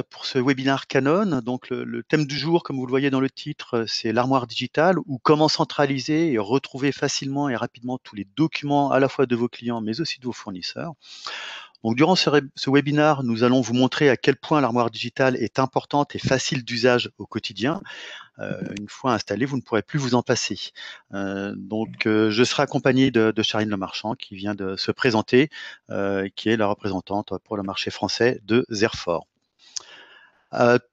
pour ce webinaire Canon. Donc, le thème du jour, comme vous le voyez dans le titre, c'est l'armoire digitale ou comment centraliser et retrouver facilement et rapidement tous les documents à la fois de vos clients, mais aussi de vos fournisseurs. Donc, durant ce webinaire, nous allons vous montrer à quel point l'armoire digitale est importante et facile d'usage au quotidien. Une fois installée, vous ne pourrez plus vous en passer. Je serai accompagné de Charline Lemarchand qui vient de se présenter, qui est la représentante pour le marché français de Zerfor.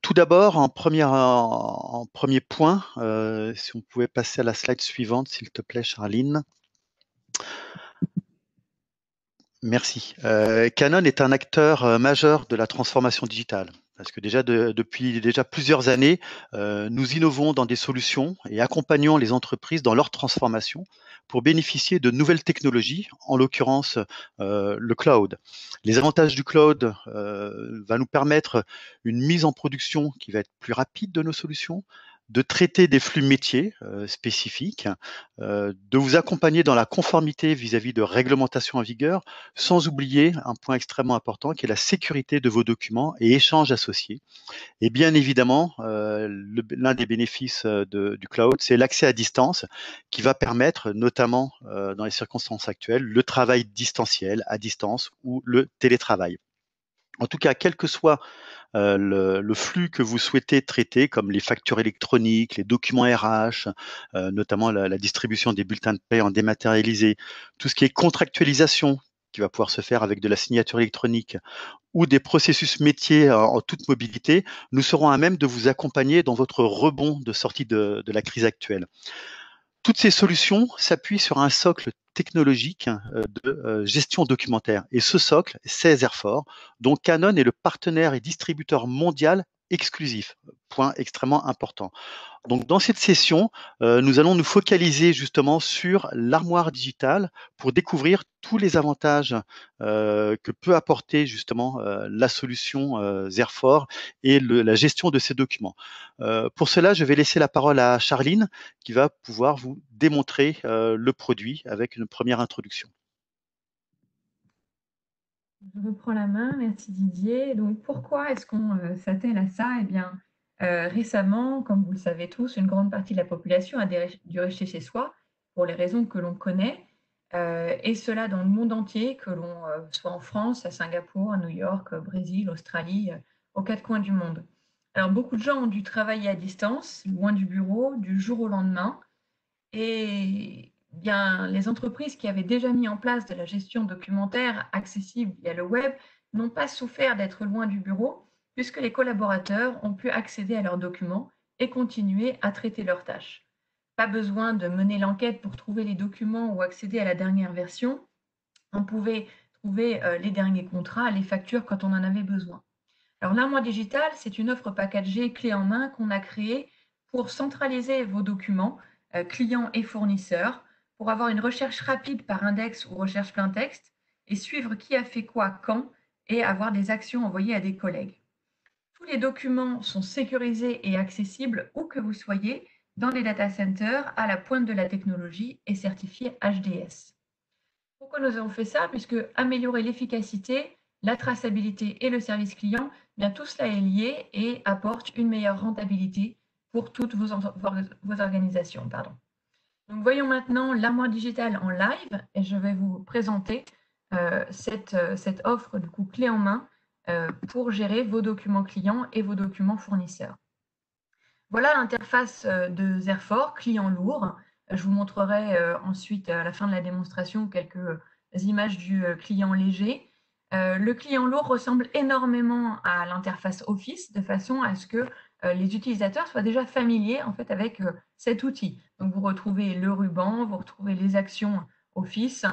Tout d'abord, en premier point, si on pouvait passer à la slide suivante, s'il te plaît, Charline. Merci. Canon est un acteur majeur de la transformation digitale. Parce que depuis plusieurs années, nous innovons dans des solutions et accompagnons les entreprises dans leur transformation pour bénéficier de nouvelles technologies, en l'occurrence le cloud. Les avantages du cloud va nous permettre une mise en production qui va être plus rapide de nos solutions, de traiter des flux métiers spécifiques, de vous accompagner dans la conformité vis-à-vis de réglementations en vigueur, sans oublier un point extrêmement important qui est la sécurité de vos documents et échanges associés. Et bien évidemment, l'un des bénéfices du cloud, c'est l'accès à distance qui va permettre, notamment dans les circonstances actuelles, le travail distanciel, à distance ou le télétravail. En tout cas, quel que soit le flux que vous souhaitez traiter, comme les factures électroniques, les documents RH, notamment la distribution des bulletins de paie en dématérialisé, tout ce qui est contractualisation qui va pouvoir se faire avec de la signature électronique ou des processus métiers en toute mobilité, nous serons à même de vous accompagner dans votre rebond de sortie de la crise actuelle. Toutes ces solutions s'appuient sur un socle technologique de gestion documentaire. Et ce socle, c'est Zerfor, dont Canon est le partenaire et distributeur mondial exclusif. Point extrêmement important. Donc, dans cette session, nous allons nous focaliser justement sur l'armoire digitale pour découvrir tous les avantages que peut apporter justement la solution Zerfor et la gestion de ces documents. Pour cela, je vais laisser la parole à Charline qui va pouvoir vous démontrer le produit avec une première introduction. Je reprends la main, merci Didier. Donc pourquoi est-ce qu'on s'attelle à ça? Eh bien, récemment, comme vous le savez tous, une grande partie de la population a dû rester chez soi pour les raisons que l'on connaît, et cela dans le monde entier, que l'on soit en France, à Singapour, à New York, au Brésil, Australie, aux quatre coins du monde. Alors beaucoup de gens ont dû travailler à distance, loin du bureau, du jour au lendemain, et bien, les entreprises qui avaient déjà mis en place de la gestion documentaire accessible via le web n'ont pas souffert d'être loin du bureau, puisque les collaborateurs ont pu accéder à leurs documents et continuer à traiter leurs tâches. Pas besoin de mener l'enquête pour trouver les documents ou accéder à la dernière version. On pouvait trouver les derniers contrats, les factures quand on en avait besoin. Alors, l'armoire digitale, c'est une offre packagée clé en main qu'on a créée pour centraliser vos documents, clients et fournisseurs, pour avoir une recherche rapide par index ou recherche plein texte et suivre qui a fait quoi quand et avoir des actions envoyées à des collègues. Tous les documents sont sécurisés et accessibles où que vous soyez dans les data centers à la pointe de la technologie et certifiés HDS. Pourquoi nous avons fait ça? Puisque améliorer l'efficacité, la traçabilité et le service client, bien tout cela est lié et apporte une meilleure rentabilité pour toutes vos organisations. Pardon. Donc, voyons maintenant l'armoire digitale en live et je vais vous présenter cette offre du coup clé en main pour gérer vos documents clients et vos documents fournisseurs. Voilà l'interface de Zerfor, client lourd. Je vous montrerai ensuite, à la fin de la démonstration, quelques images du client léger. Le client lourd ressemble énormément à l'interface Office, de façon à ce que les utilisateurs soient déjà familiers en fait, avec cet outil. Donc, vous retrouvez le ruban, vous retrouvez les actions Office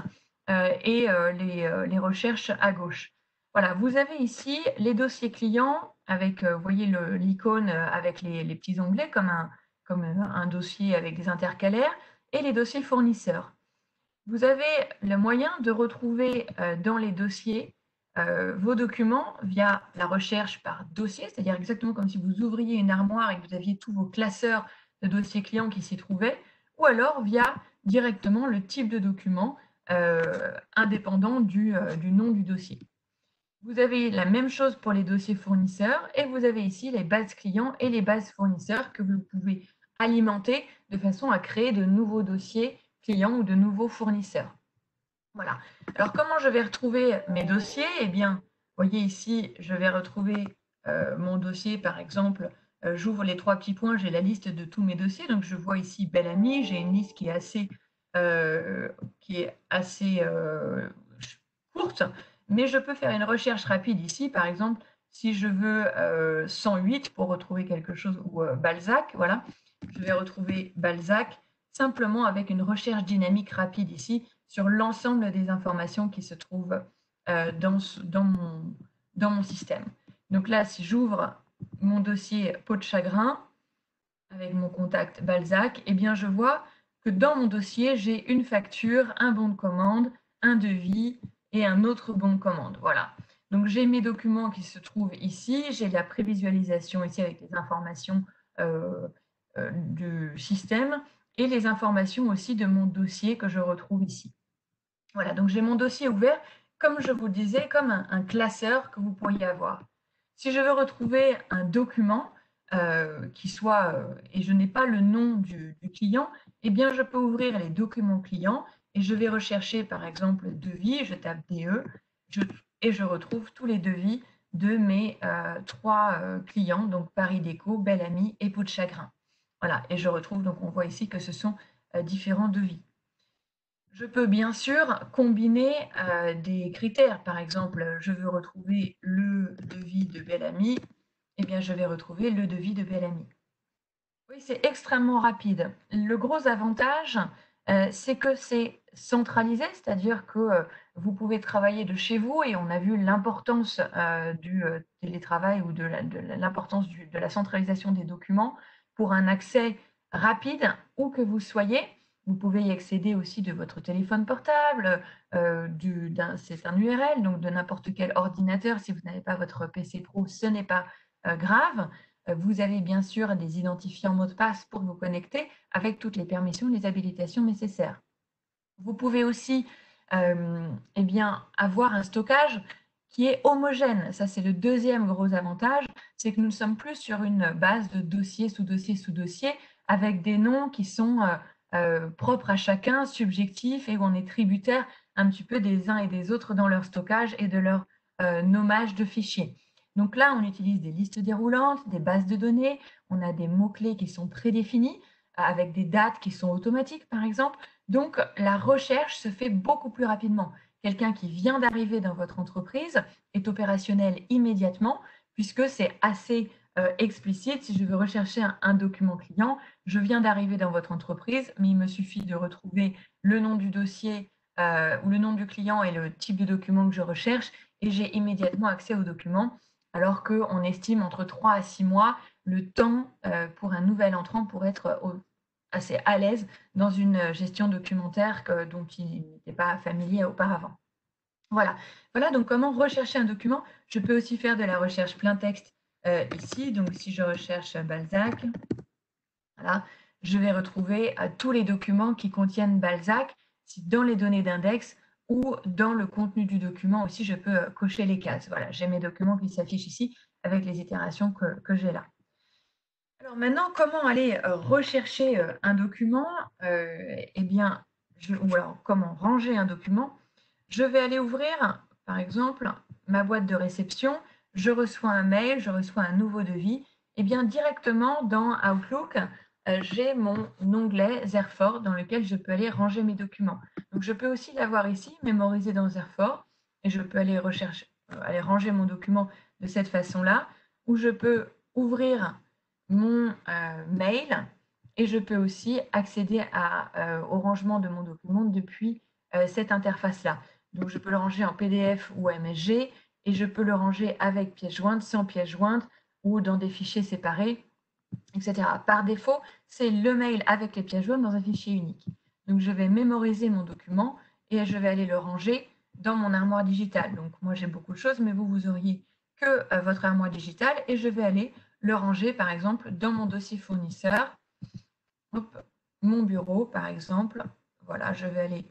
et les recherches à gauche. Voilà, vous avez ici les dossiers clients avec, vous voyez l'icône avec les petits onglets comme un dossier avec des intercalaires et les dossiers fournisseurs. Vous avez le moyen de retrouver dans les dossiers vos documents via la recherche par dossier, c'est-à-dire exactement comme si vous ouvriez une armoire et que vous aviez tous vos classeurs de dossiers clients qui s'y trouvaient, ou alors via directement le type de document indépendant du nom du dossier. Vous avez la même chose pour les dossiers fournisseurs et vous avez ici les bases clients et les bases fournisseurs que vous pouvez alimenter de façon à créer de nouveaux dossiers clients ou de nouveaux fournisseurs. Voilà. Alors, comment je vais retrouver mes dossiers? Eh bien, vous voyez ici, je vais retrouver mon dossier, par exemple, j'ouvre les 3 petits points, j'ai la liste de tous mes dossiers. Donc, je vois ici Belle Amie, j'ai une liste qui est assez courte, mais je peux faire une recherche rapide ici. Par exemple, si je veux 108 pour retrouver quelque chose, ou Balzac, voilà, je vais retrouver Balzac simplement avec une recherche dynamique rapide ici sur l'ensemble des informations qui se trouvent dans mon système. Donc là, si j'ouvre mon dossier peau de chagrin avec mon contact Balzac, eh bien je vois que dans mon dossier, j'ai une facture, un bon de commande, un devis et un autre bon de commande. Voilà. Donc j'ai mes documents qui se trouvent ici, j'ai la prévisualisation ici avec les informations du système et les informations aussi de mon dossier que je retrouve ici. Voilà, donc j'ai mon dossier ouvert, comme je vous le disais, comme un classeur que vous pourriez avoir. Si je veux retrouver un document qui soit, et je n'ai pas le nom du client, eh bien je peux ouvrir les documents clients et je vais rechercher par exemple devis, je tape DE et je retrouve tous les devis de mes 3 clients, donc Paris Déco, Belle Amie et Peau de Chagrin. Voilà, et je retrouve, donc on voit ici que ce sont différents devis. Je peux bien sûr combiner des critères. Par exemple, je veux retrouver le devis de Belle Amie, eh bien je vais retrouver le devis de Belle Amie. Oui, c'est extrêmement rapide. Le gros avantage, c'est que c'est centralisé, c'est-à-dire que vous pouvez travailler de chez vous et on a vu l'importance du télétravail ou de l'importance de la centralisation des documents pour un accès rapide où que vous soyez. Vous pouvez y accéder aussi de votre téléphone portable, c'est un URL, donc de n'importe quel ordinateur. Si vous n'avez pas votre PC pro, ce n'est pas grave. Vous avez bien sûr des identifiants mots de passe pour vous connecter avec toutes les permissions, les habilitations nécessaires. Vous pouvez aussi eh bien, avoir un stockage qui est homogène. Ça, c'est le deuxième gros avantage, c'est que nous ne sommes plus sur une base de dossier sous dossier sous dossier avec des noms qui sont propres à chacun, subjectifs, et où on est tributaire un petit peu des uns et des autres dans leur stockage et de leur nommage de fichiers. Donc là, on utilise des listes déroulantes, des bases de données, on a des mots-clés qui sont prédéfinis, avec des dates qui sont automatiques, par exemple. Donc, la recherche se fait beaucoup plus rapidement. Quelqu'un qui vient d'arriver dans votre entreprise est opérationnel immédiatement, puisque c'est assez explicite. Si je veux rechercher un document client, je viens d'arriver dans votre entreprise, mais il me suffit de retrouver le nom du dossier ou le nom du client et le type de document que je recherche, et j'ai immédiatement accès au document, alors qu'on estime entre 3 à 6 mois le temps pour un nouvel entrant pour être assez à l'aise dans une gestion documentaire dont il n'était pas familier auparavant. Voilà. Voilà donc comment rechercher un document. Je peux aussi faire de la recherche plein texte ici. Donc si je recherche Balzac, voilà, je vais retrouver tous les documents qui contiennent Balzac. Si dans les données d'index ou dans le contenu du document aussi, je peux cocher les cases. Voilà, j'ai mes documents qui s'affichent ici avec les itérations que j'ai là. Alors maintenant, comment aller rechercher un document? Eh bien, ou alors comment ranger un document? Je vais aller ouvrir, par exemple, ma boîte de réception. Je reçois un mail, je reçois un nouveau devis. Eh bien, directement dans Outlook, j'ai mon onglet Zerfort dans lequel je peux aller ranger mes documents. Donc, je peux aussi l'avoir ici, mémorisé dans Zerfort, et je peux aller aller ranger mon document de cette façon-là, ou je peux ouvrir mon mail et je peux aussi accéder au rangement de mon document depuis cette interface-là. Donc, je peux le ranger en PDF ou MSG et je peux le ranger avec pièce jointe, sans pièce jointe ou dans des fichiers séparés, etc. Par défaut, c'est le mail avec les pièces jointes dans un fichier unique. Donc, je vais mémoriser mon document et je vais aller le ranger dans mon armoire digitale. Donc, moi, j'ai beaucoup de choses, mais vous auriez que votre armoire digitale et je vais aller le ranger, par exemple, dans mon dossier fournisseur. Hop, mon bureau, par exemple. Voilà, je vais aller,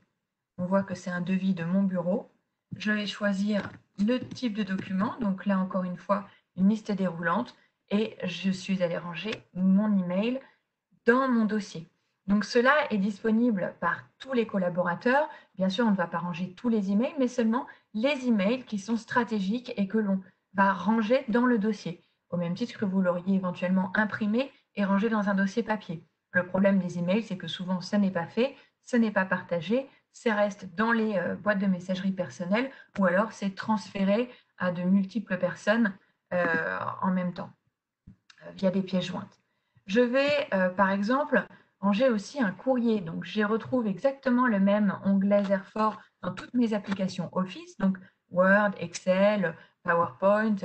on voit que c'est un devis de mon bureau. Je vais choisir le type de document. Donc là, encore une fois, une liste déroulante. Et je suis allée ranger mon email dans mon dossier. Donc cela est disponible par tous les collaborateurs. Bien sûr, on ne va pas ranger tous les emails, mais seulement les emails qui sont stratégiques et que l'on va ranger dans le dossier, au même titre que vous l'auriez éventuellement imprimé et rangé dans un dossier papier. Le problème des emails, c'est que souvent, ça n'est pas fait, ce n'est pas partagé, ça reste dans les boîtes de messagerie personnelles ou alors c'est transféré à de multiples personnes en même temps via des pièces jointes. Je vais, par exemple, ranger aussi un courrier. Donc, j'y retrouve exactement le même onglet Zerfort dans toutes mes applications Office, donc Word, Excel, PowerPoint.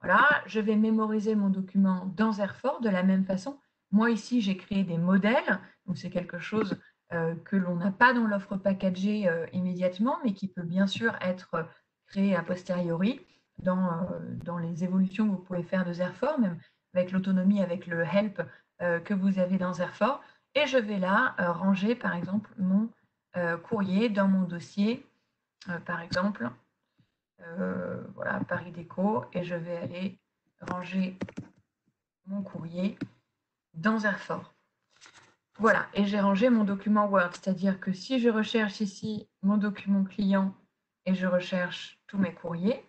Voilà, je vais mémoriser mon document dans Zerfort de la même façon. Moi, ici, j'ai créé des modèles. Donc, c'est quelque chose que l'on n'a pas dans l'offre packagée immédiatement, mais qui peut bien sûr être créé a posteriori dans les évolutions que vous pouvez faire de Zerfort, même avec l'autonomie, avec le help que vous avez dans Zerfort. Et je vais là ranger, par exemple, mon courrier dans mon dossier, par exemple, voilà, Paris Déco, et je vais aller ranger mon courrier dans Zerfort. Voilà, et j'ai rangé mon document Word, c'est-à-dire que si je recherche ici mon document client et je recherche tous mes courriers,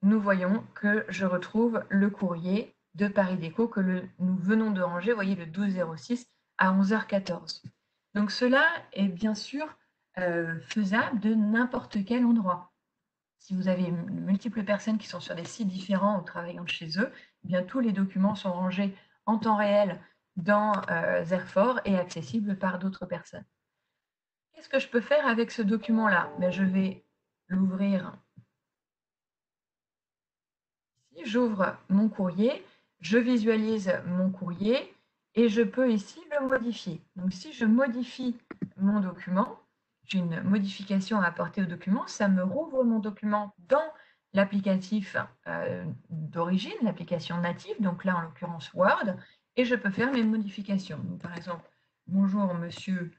nous voyons que je retrouve le courrier de Paris Déco que nous venons de ranger, vous voyez, le 12/06 à 11h14. Donc cela est bien sûr faisable de n'importe quel endroit. Si vous avez multiples personnes qui sont sur des sites différents ou travaillant de chez eux, eh bien tous les documents sont rangés en temps réel dans Zerfort et accessibles par d'autres personnes. Qu'est-ce que je peux faire avec ce document-là? Je vais l'ouvrir. J'ouvre mon courrier, je visualise mon courrier et je peux ici le modifier. Donc si je modifie mon document, j'ai une modification à apporter au document, ça me rouvre mon document dans l'applicatif d'origine, l'application native, donc là en l'occurrence Word, et je peux faire mes modifications. Donc, par exemple, bonjour monsieur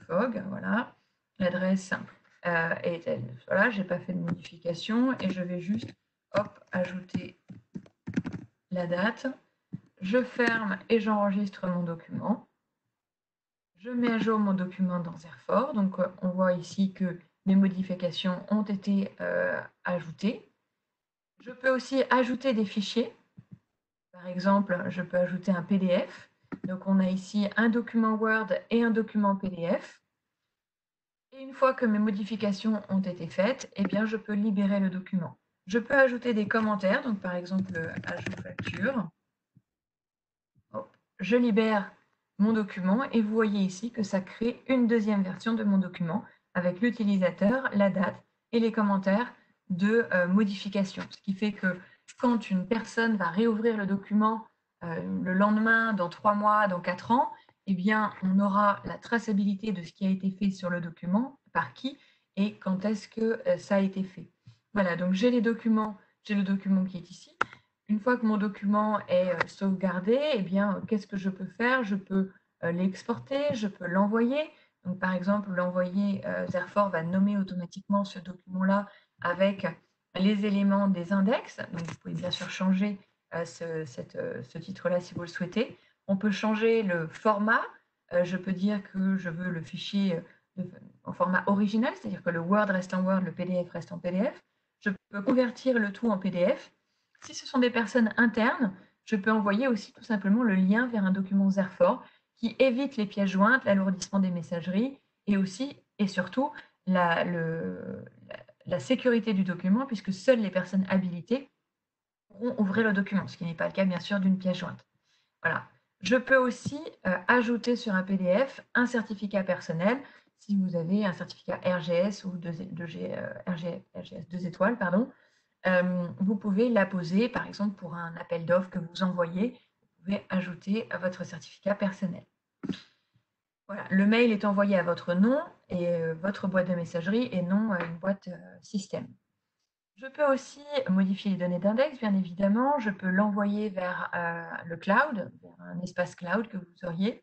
Fogg, voilà, l'adresse est telle. Voilà, je n'ai pas fait de modification et je vais juste hop, ajouter la date. Je ferme et j'enregistre mon document. Je mets à jour mon document dans Zerfort. Donc, on voit ici que mes modifications ont été ajoutées. Je peux aussi ajouter des fichiers. Par exemple, je peux ajouter un PDF. Donc, on a ici un document Word et un document PDF. Et une fois que mes modifications ont été faites, eh bien, je peux libérer le document. Je peux ajouter des commentaires, donc par exemple, ajout facture. Je libère mon document et vous voyez ici que ça crée une deuxième version de mon document avec l'utilisateur, la date et les commentaires de modification. Ce qui fait que quand une personne va réouvrir le document le lendemain, dans 3 mois, dans 4 ans, eh bien, on aura la traçabilité de ce qui a été fait sur le document, par qui et quand est-ce que ça a été fait. Voilà, donc j'ai le document qui est ici. Une fois que mon document est sauvegardé, eh bien, qu'est-ce que je peux faire? Je peux l'exporter, je peux l'envoyer. Donc, par exemple, l'envoyer, Zerfort va nommer automatiquement ce document-là avec les éléments des index. Donc, vous pouvez bien sûr changer ce titre-là si vous le souhaitez. On peut changer le format. Je peux dire que je veux le fichier en format original, c'est-à-dire que le Word reste en Word, le PDF reste en PDF. Je peux convertir le tout en PDF. Si ce sont des personnes internes, je peux envoyer aussi tout simplement le lien vers un document Zerfort qui évite les pièces jointes, l'alourdissement des messageries et aussi et surtout la sécurité du document puisque seules les personnes habilitées pourront ouvrir le document, ce qui n'est pas le cas bien sûr d'une pièce jointe. Voilà. Je peux aussi ajouter sur un PDF un certificat personnel si vous avez un certificat RGS ou RGS 2 étoiles, pardon. Vous pouvez l'apposer, par exemple, pour un appel d'offres que vous envoyez, vous pouvez ajouter à votre certificat personnel. Voilà, le mail est envoyé à votre nom et votre boîte de messagerie et non à une boîte système. Je peux aussi modifier les données d'index, bien évidemment. Je peux l'envoyer vers le cloud, vers un espace cloud que vous auriez.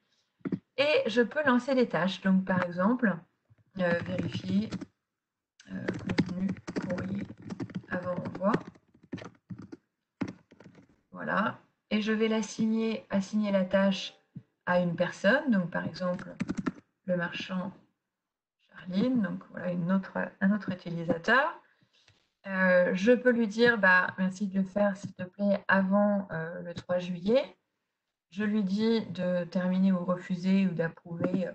Et je peux lancer des tâches. Donc, par exemple, vérifier Contenu courrier avant envoi. Voilà. Et je vais assigner la tâche à une personne. Donc, par exemple, le marchand Charline. Donc, voilà un autre utilisateur. Je peux lui dire, merci de le faire, s'il te plaît, avant le 3 juillet. Je lui dis de terminer ou refuser ou d'approuver.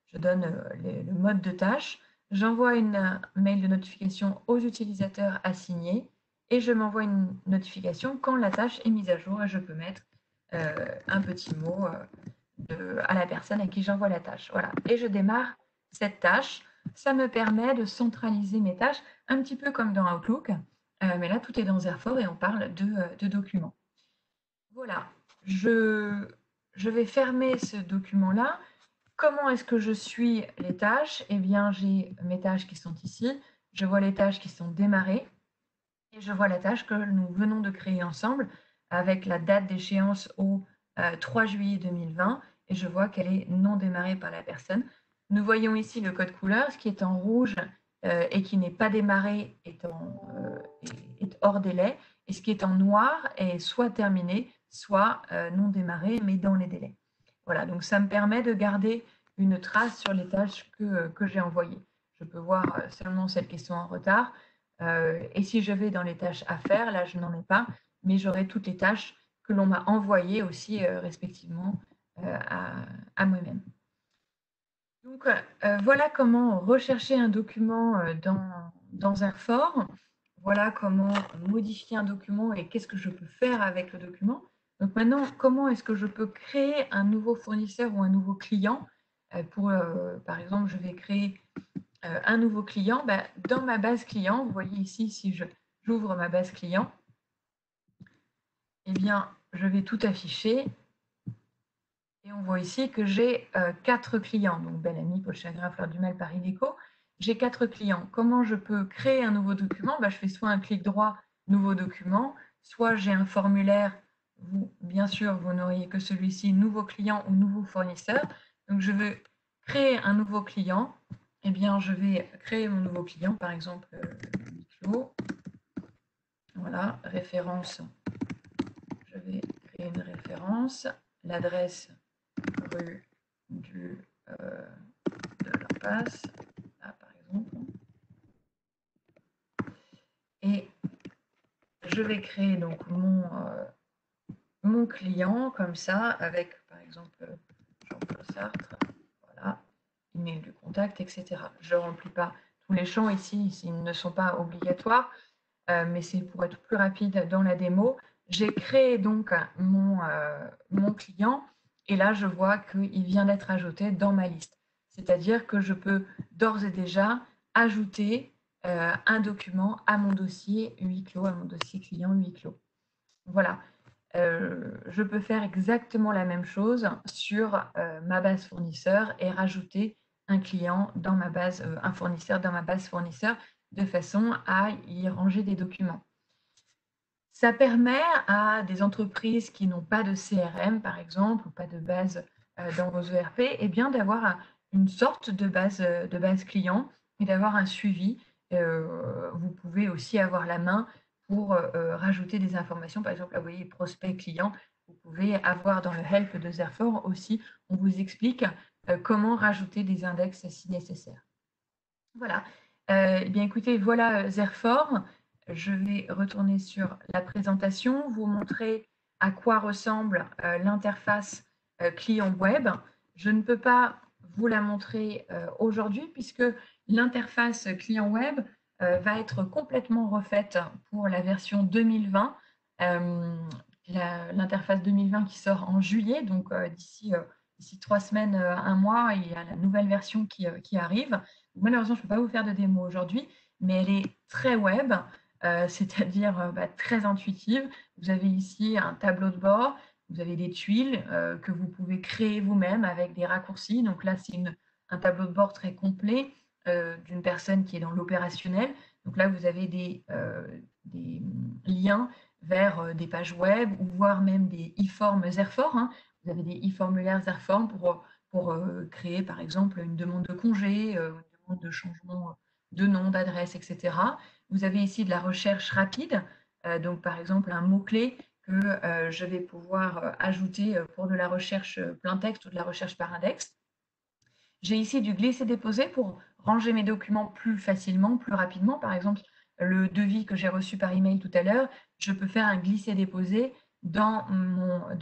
Je donne le mode de tâche. J'envoie une mail de notification aux utilisateurs assignés et je m'envoie une notification quand la tâche est mise à jour et je peux mettre un petit mot à la personne à qui j'envoie la tâche. Voilà. Et je démarre cette tâche. Ça me permet de centraliser mes tâches, un petit peu comme dans Outlook, mais là, tout est dans Zerfor et on parle de documents. Voilà, je vais fermer ce document-là. Comment est-ce que je suis les tâches? Eh bien, j'ai mes tâches qui sont ici. Je vois les tâches qui sont démarrées et je vois la tâche que nous venons de créer ensemble avec la date d'échéance au 3 juillet 2020 et je vois qu'elle est non démarrée par la personne. Nous voyons ici le code couleur, ce qui est en rouge et qui n'est pas démarré est hors délai et ce qui est en noir est soit terminé, soit non démarré, mais dans les délais. Voilà, donc ça me permet de garder une trace sur les tâches que j'ai envoyées. Je peux voir seulement celles qui sont en retard. Et si je vais dans les tâches à faire, là, je n'en ai pas, mais j'aurai toutes les tâches que l'on m'a envoyées aussi respectivement à moi-même. Donc, voilà comment rechercher un document dans Zerfor. Voilà comment modifier un document et qu'est-ce que je peux faire avec le document. Donc maintenant, comment est-ce que je peux créer un nouveau fournisseur ou un nouveau client par exemple, je vais créer un nouveau client. Dans ma base client, vous voyez ici, si j'ouvre ma base client, eh bien, je vais tout afficher. Et on voit ici que j'ai 4 clients. Donc, Belle Amie, Paul Chagrin, Fleur du Mal, Paris Déco. J'ai 4 clients. Comment je peux créer un nouveau document? Je fais soit un clic droit, nouveau document, soit j'ai un formulaire. Bien sûr, vous n'auriez que celui-ci, nouveau client ou nouveau fournisseur. Donc, je veux créer un nouveau client. Eh bien, je vais créer mon nouveau client, par exemple, Miclo. Voilà, référence. Je vais créer une référence. L'adresse rue de l'impasse, là par exemple. Et je vais créer donc mon client comme ça, avec par exemple Jean-Paul Sartre, voilà, email du contact, etc. Je ne remplis pas tous les champs ici, ils ne sont pas obligatoires, mais c'est pour être plus rapide dans la démo. J'ai créé donc mon client et là je vois qu'il vient d'être ajouté dans ma liste. C'est-à-dire que je peux d'ores et déjà ajouter un document à mon dossier huis clos, à mon dossier client huis clos. Voilà. Je peux faire exactement la même chose sur ma base fournisseur et rajouter un client dans ma base, un fournisseur dans ma base fournisseur de façon à y ranger des documents. Ça permet à des entreprises qui n'ont pas de CRM, par exemple, ou pas de base dans vos ERP, eh bien d'avoir une sorte de base client et d'avoir un suivi. Vous pouvez aussi avoir la main pour rajouter des informations. Par exemple, là, vous voyez, prospect client. Vous pouvez avoir dans le help de Zerfor aussi, on vous explique comment rajouter des index si nécessaire. Voilà. Eh bien, écoutez, voilà Zerfor. Je vais retourner sur la présentation, vous montrer à quoi ressemble l'interface client web. Je ne peux pas vous la montrer aujourd'hui puisque l'interface client web va être complètement refaite pour la version 2020. L'interface 2020 qui sort en juillet, donc d'ici 3 semaines, un mois, il y a la nouvelle version qui arrive. Malheureusement, je ne peux pas vous faire de démo aujourd'hui, mais elle est très web, c'est-à-dire très intuitive. Vous avez ici un tableau de bord, vous avez des tuiles que vous pouvez créer vous-même avec des raccourcis. Donc là, c'est un tableau de bord très complet d'une personne qui est dans l'opérationnel. Donc là, vous avez des liens vers des pages web ou voire même des e-forms Zerfor. Hein. Vous avez des e-formulaires Zerfor pour créer, par exemple, une demande de congé, une demande de changement de nom, d'adresse, etc. Vous avez ici de la recherche rapide, donc par exemple un mot-clé que je vais pouvoir ajouter pour de la recherche plein texte ou de la recherche par index. J'ai ici du glisser-déposer pour ranger mes documents plus facilement, plus rapidement. Par exemple, le devis que j'ai reçu par email tout à l'heure, je peux faire un glisser-déposer dans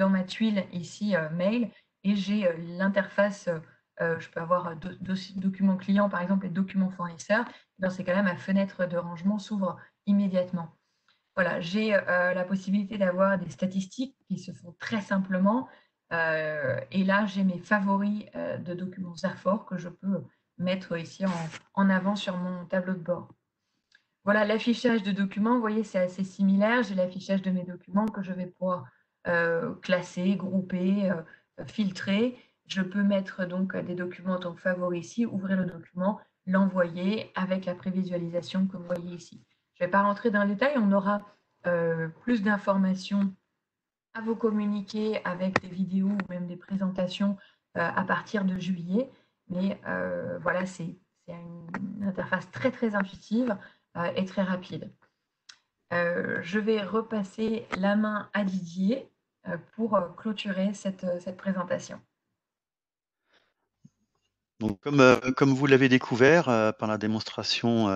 ma tuile ici mail et j'ai l'interface, je peux avoir documents clients par exemple et documents fournisseurs. Dans ces cas-là, ma fenêtre de rangement s'ouvre immédiatement. Voilà, j'ai la possibilité d'avoir des statistiques qui se font très simplement. Et là, j'ai mes favoris de documents Zerfor que je peux mettre ici en avant sur mon tableau de bord. Voilà, l'affichage de documents, vous voyez, c'est assez similaire. J'ai l'affichage de mes documents que je vais pouvoir classer, grouper, filtrer. Je peux mettre donc des documents en tant que favoris ici, ouvrir le document, l'envoyer avec la prévisualisation que vous voyez ici. Je ne vais pas rentrer dans le détail, on aura plus d'informations à vous communiquer avec des vidéos ou même des présentations à partir de juillet. Mais voilà, c'est une interface très très intuitive et très rapide. Je vais repasser la main à Didier pour clôturer cette présentation. Donc, comme vous l'avez découvert par la démonstration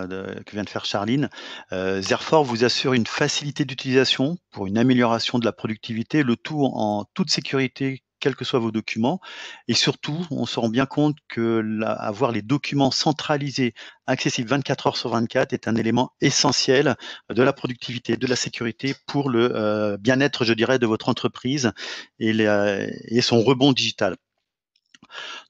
que vient de faire Charline, Zerfor vous assure une facilité d'utilisation pour une amélioration de la productivité, le tout en toute sécurité, quels que soient vos documents. Et surtout, on se rend bien compte que avoir les documents centralisés, accessibles 24 heures sur 24, est un élément essentiel de la productivité, de la sécurité pour le bien-être, je dirais, de votre entreprise et son rebond digital.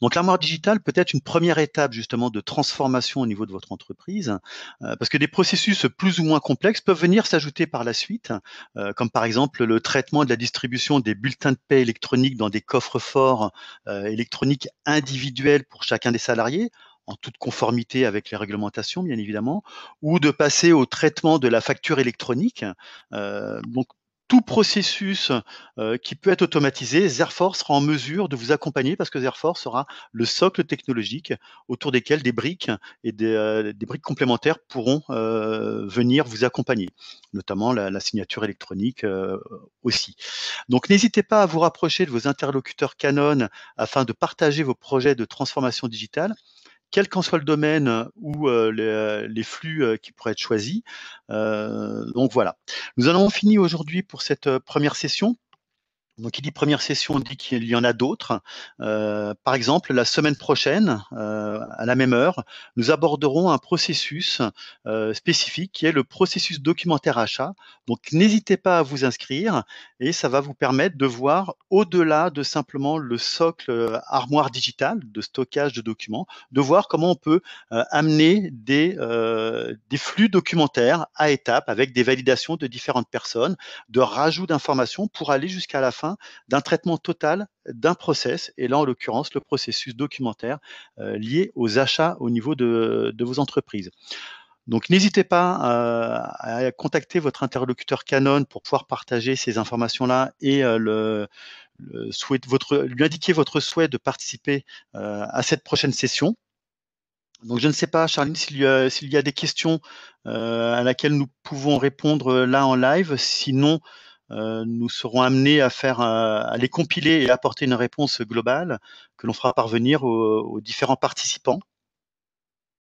Donc l'armoire digitale peut être une première étape justement de transformation au niveau de votre entreprise, parce que des processus plus ou moins complexes peuvent venir s'ajouter par la suite, comme par exemple le traitement de la distribution des bulletins de paie électroniques dans des coffres forts électroniques individuels pour chacun des salariés, en toute conformité avec les réglementations, bien évidemment, ou de passer au traitement de la facture électronique. Donc tout processus qui peut être automatisé, Zerfor sera en mesure de vous accompagner parce que Zerfor sera le socle technologique autour desquels des briques et des briques complémentaires pourront venir vous accompagner, notamment la signature électronique aussi. Donc n'hésitez pas à vous rapprocher de vos interlocuteurs Canon afin de partager vos projets de transformation digitale, quel qu'en soit le domaine ou les flux qui pourraient être choisis. Donc voilà. Nous en avons fini aujourd'hui pour cette première session. Donc, qui dit première session, on dit qu'il y en a d'autres. Par exemple, la semaine prochaine, à la même heure, nous aborderons un processus spécifique qui est le processus documentaire achat. Donc, n'hésitez pas à vous inscrire et ça va vous permettre de voir au-delà de simplement le socle armoire digitale de stockage de documents, de voir comment on peut amener des flux documentaires à étapes avec des validations de différentes personnes, de rajout d'informations pour aller jusqu'à la fin d'un traitement total d'un process, et là en l'occurrence le processus documentaire lié aux achats au niveau de vos entreprises. Donc n'hésitez pas à contacter votre interlocuteur Canon pour pouvoir partager ces informations-là et lui indiquer votre souhait de participer à cette prochaine session. Donc je ne sais pas, Charline, s'il y a des questions à laquelle nous pouvons répondre là en live. Sinon, nous serons amenés à les compiler et apporter une réponse globale que l'on fera parvenir aux différents participants.